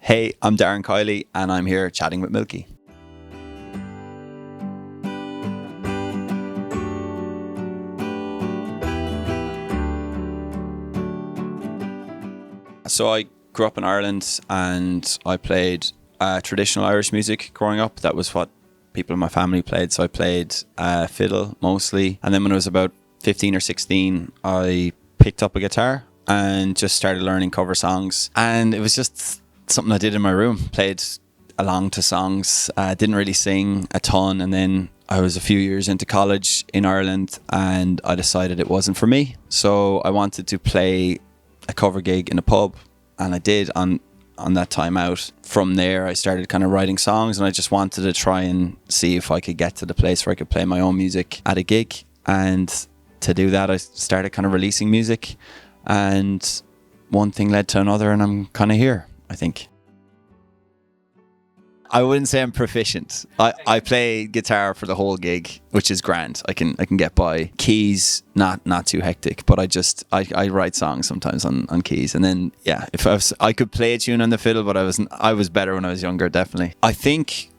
Hey, I'm Darren Kiely and I'm here chatting with Milky. So I grew up in Ireland and I played traditional Irish music growing up. That was what people in my family played. So I played fiddle mostly. And then when I was about 15 or 16, I picked up a guitar and just started learning cover songs. And it was just something I did in my room, played along to songs, didn't really sing a ton. And then I was a few years into college in Ireland and I decided it wasn't for me. So I wanted to play a cover gig in a pub, and I did on that time out. From there I started kind of writing songs, and I just wanted to try and see if I could get to the place where I could play my own music at a gig. And to do that I started kind of releasing music, and one thing led to another, and I'm kind of here, I think. I wouldn't say I'm proficient. I play guitar for the whole gig, which is grand. I can get by. Keys, not too hectic, but I write songs sometimes on keys. And then if I could play a tune on the fiddle, but I was better when I was younger, definitely. I think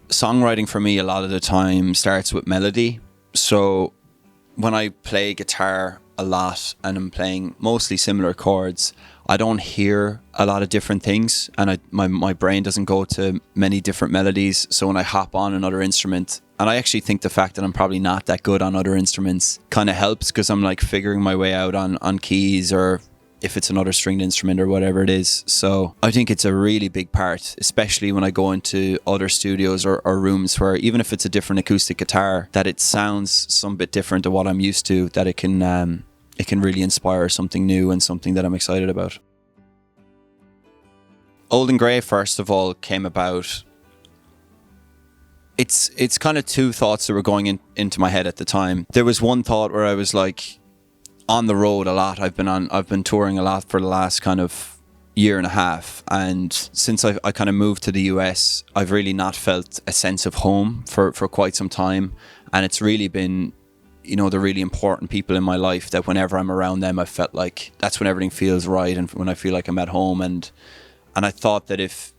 songwriting for me a lot of the time starts with melody. So when I play guitar a lot and I'm playing mostly similar chords, I don't hear a lot of different things, and my brain doesn't go to many different melodies. So when I hop on another instrument, and I actually think the fact that I'm probably not that good on other instruments kind of helps, because I'm like figuring my way out on keys, or if it's another stringed instrument or whatever it is. So I think it's a really big part, especially when I go into other studios or rooms where, even if it's a different acoustic guitar, that it sounds some bit different to what I'm used to, that it can really inspire something new and something that I'm excited about. Old and Grey, first of all, came about. It's kind of two thoughts that were going into my head at the time. There was one thought where I was like on the road a lot. I've been touring a lot for the last kind of year and a half, and since I kind of moved to the US, I've really not felt a sense of home for quite some time. And it's really been, the really important people in my life, that whenever I'm around them, I felt like that's when everything feels right, and when I feel like I'm at home. And I thought that if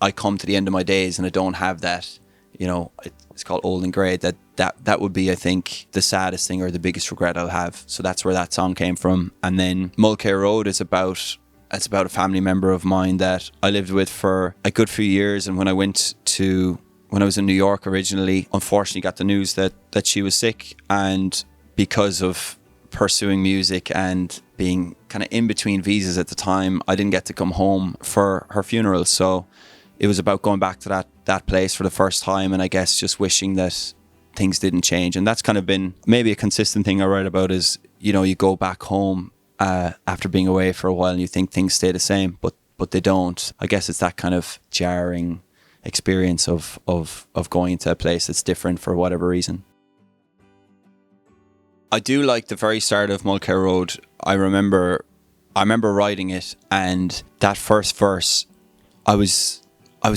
I come to the end of my days and I don't have that, it's called Old and Grey, that would be, I think, the saddest thing or the biggest regret I'll have. So that's where that song came from. And then Mulcair Road is about a family member of mine that I lived with for a good few years. And when I was in New York originally, unfortunately got the news that she was sick. And because of pursuing music and being kind of in between visas at the time, I didn't get to come home for her funeral. So it was about going back to that place for the first time, and I guess just wishing that things didn't change. And that's kind of been maybe a consistent thing I write about, is, you go back home after being away for a while and you think things stay the same, but they don't. I guess it's that kind of jarring experience of going into a place that's different for whatever reason. I do like the very start of Mulcair Road. I remember writing it, and that first verse, I was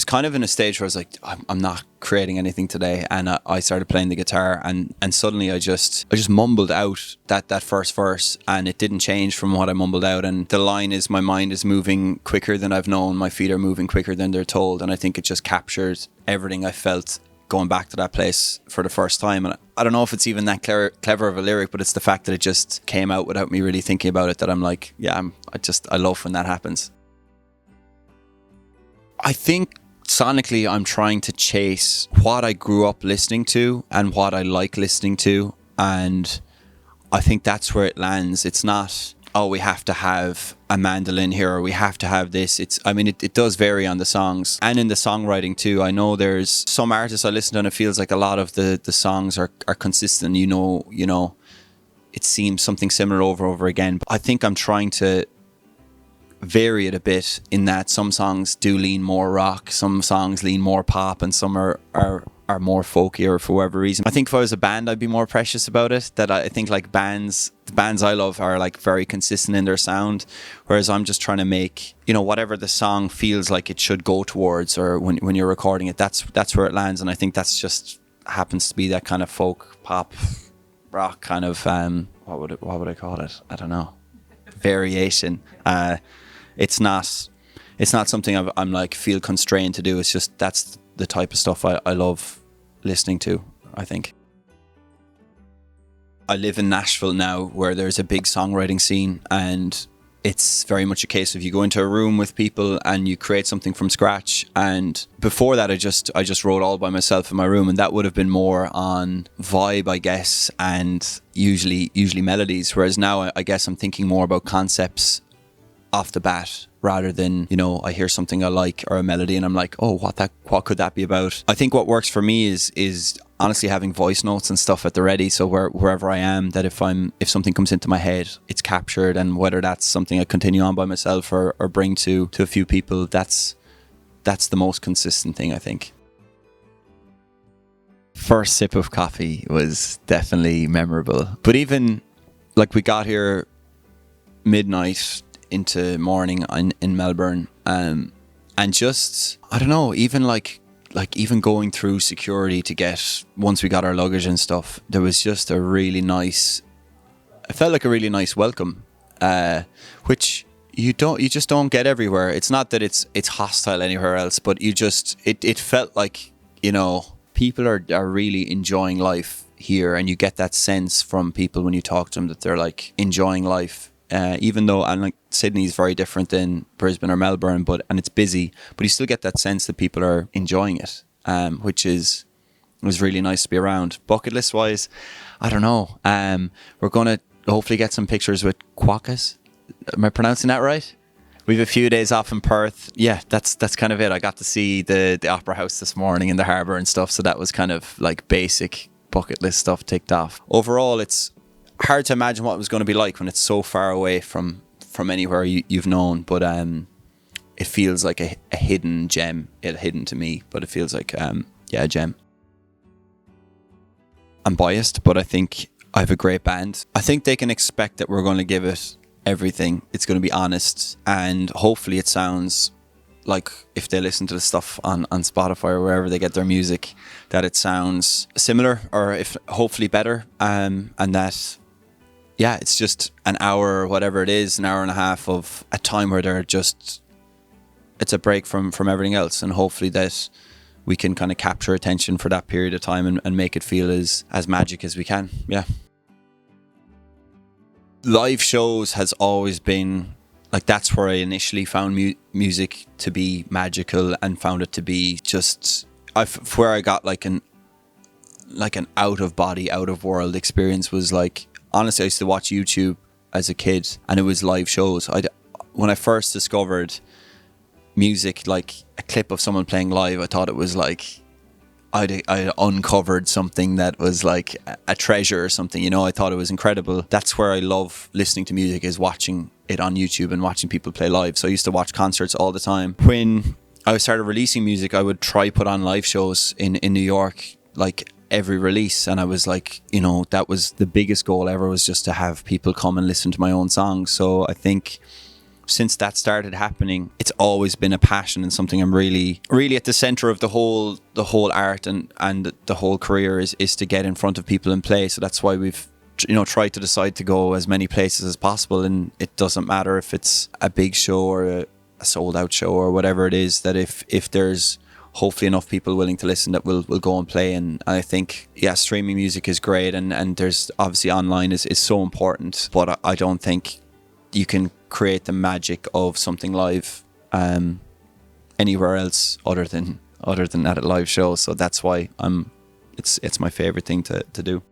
kind of in a stage where I was like, I'm not creating anything today, and I started playing the guitar, and suddenly I just mumbled out that first verse, and it didn't change from what I mumbled out. And the line is, my mind is moving quicker than I've known, my feet are moving quicker than they're told. And I think it just captured everything I felt going back to that place for the first time. And I don't know if it's even that clever of a lyric, but it's the fact that it just came out without me really thinking about it, that I'm like, I love when that happens. I think sonically I'm trying to chase what I grew up listening to and what I like listening to, and I think that's where it lands. It's not, we have to have a mandolin here, or we have to have this. It does vary on the songs and in the songwriting too. I know there's some artists I listen to and it feels like a lot of the songs are consistent. It seems something similar over and over again. But I think I'm trying to vary it a bit, in that some songs do lean more rock, some songs lean more pop, and some are more folky, or for whatever reason. I think if I was a band, I'd be more precious about it. That I think like the bands I love are like very consistent in their sound, whereas I'm just trying to make, whatever the song feels like it should go towards, or when you're recording it, that's where it lands. And I think that's just happens to be that kind of folk, pop, rock kind of what would I call it? I don't know. Variation. It's not it's not something I'm like feel constrained to do. It's just that's the type of stuff I love listening to, I think. I live in Nashville now, where there's a big songwriting scene, and it's very much a case of you go into a room with people and you create something from scratch. And before that, I just wrote all by myself in my room, and that would have been more on vibe, I guess, and usually melodies. Whereas now, I guess I'm thinking more about concepts off the bat, rather than, you know, I hear something I like or a melody and I'm like, oh, what could that be about? I think what works for me is honestly having voice notes and stuff at the ready, so wherever I am, that if something comes into my head, it's captured, and whether that's something I continue on by myself or bring to a few people, that's the most consistent thing, I think. First sip of coffee was definitely memorable, but even like we got here midnight into morning in Melbourne, and just, I don't know, even like even going through security to get, once we got our luggage and stuff, there was just a really nice, it felt like a really nice welcome, which you just don't get everywhere. It's not that it's hostile anywhere else, but it felt like, you know, people are really enjoying life here, and you get that sense from people when you talk to them that they're like enjoying life. Even though, and like, Sydney is very different than Brisbane or Melbourne, and it's busy, but you still get that sense that people are enjoying it, which was really nice to be around. Bucket list wise, I don't know. We're gonna hopefully get some pictures with quokkas. Am I pronouncing that right? We have a few days off in Perth. Yeah, that's kind of it. I got to see the Opera House this morning in the harbour and stuff, so that was kind of like basic bucket list stuff ticked off. Overall, it's hard to imagine what it was going to be like when it's so far away from anywhere you've known, but it feels like a hidden gem. Hidden to me, but it feels like a gem. I'm biased, but I think I have a great band. I think they can expect that we're going to give it everything. It's going to be honest, and hopefully it sounds like, if they listen to the stuff on Spotify or wherever they get their music, that it sounds similar, or if hopefully better, and that, yeah, it's just an hour or whatever it is, an hour and a half of a time where it's a break from everything else, and hopefully that we can kind of capture attention for that period of time and make it feel as magic as we can. Yeah. Live shows has always been, like, that's where I initially found music to be magical, and found it to be just, where I got like an out of body, out of world experience was like, honestly, I used to watch YouTube as a kid, and it was live shows. When I first discovered music, like a clip of someone playing live, I thought it was like I uncovered something that was like a treasure or something, you know. I thought it was incredible. That's where I love listening to music, is watching it on YouTube and watching people play live. So I used to watch concerts all the time. When I started releasing music, I would try put on live shows in New York, like every release, and I was like, you know, that was the biggest goal ever, was just to have people come and listen to my own songs. So I think since that started happening, it's always been a passion, and something I'm really at the center of the whole art and the whole career is to get in front of people and play. So that's why we've, you know, tried to decide to go as many places as possible, and it doesn't matter if it's a big show or a sold out show or whatever it is, that if there's hopefully enough people willing to listen, that we'll go and play. And I think, yeah, streaming music is great, and there's obviously online is so important, but I don't think you can create the magic of something live anywhere else other than at a live show. So that's why it's my favorite thing to do.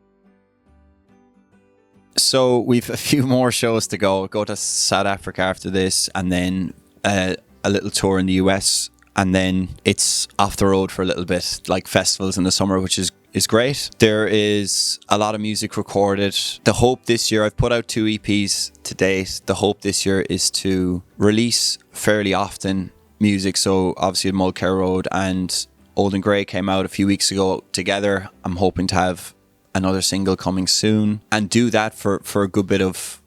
So we've a few more shows to go to South Africa after this, and then a little tour in the US, and then it's off the road for a little bit, like festivals in the summer, which is great. There is a lot of music recorded. The hope this year, I've put out 2 EPs to date. The hope this year is to release fairly often music. So obviously Mulcair Road and Old and Grey came out a few weeks ago together. I'm hoping to have another single coming soon, and do that for a good bit of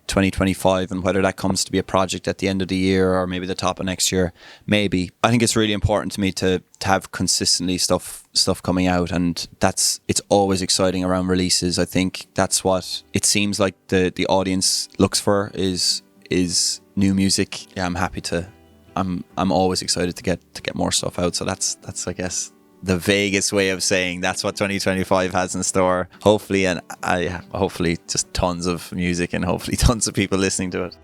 2025, and whether that comes to be a project at the end of the year or maybe the top of next year, maybe. I think it's really important to me to have consistently stuff coming out, and it's always exciting around releases. I think that's what it seems like the audience looks for is new music. Yeah, I'm happy to I'm always excited to get more stuff out. So that's I guess the vaguest way of saying that's what 2025 has in store. Hopefully, and hopefully just tons of music and hopefully tons of people listening to it.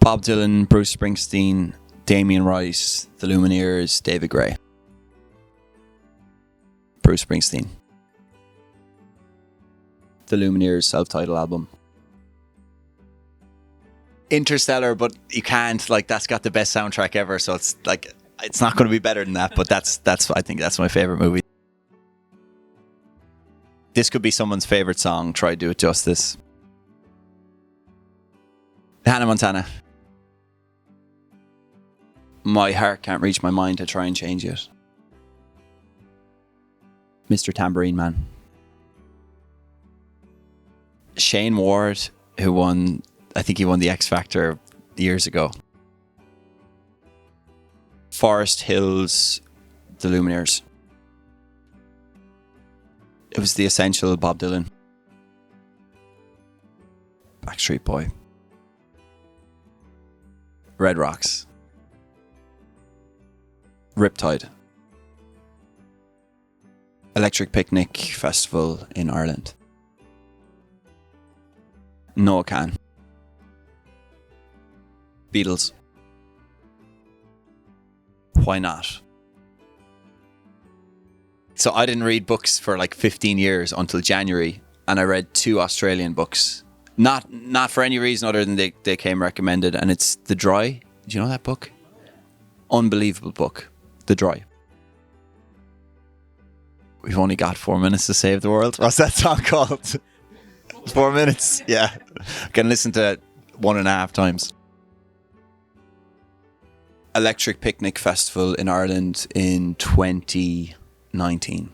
Bob Dylan, Bruce Springsteen, Damien Rice, The Lumineers, David Gray. Bruce Springsteen. The Lumineers self-titled album. Interstellar, but you can't, like, that's got the best soundtrack ever, so it's like, it's not going to be better than that, but that's I think that's my favorite movie. This could be someone's favorite song. Try to do it justice. Hannah Montana. My heart can't reach my mind to try and change it. Mr. Tambourine Man. Shane Ward, who won, I think he won the X Factor years ago. Forest Hills, The Lumineers. It was the essential Bob Dylan. Backstreet Boy. Red Rocks. Riptide. Electric Picnic Festival in Ireland. Noah Kahan. Beatles. Why not? So I didn't read books for like 15 years until January, and I read 2 Australian books. Not for any reason other than they came recommended, and it's The Dry. Do you know that book? Unbelievable book. The Dry. We've only got 4 minutes to save the world. What's that song called? 4 minutes. Yeah. I can listen to it 1.5 times. Electric Picnic Festival in Ireland in 2019.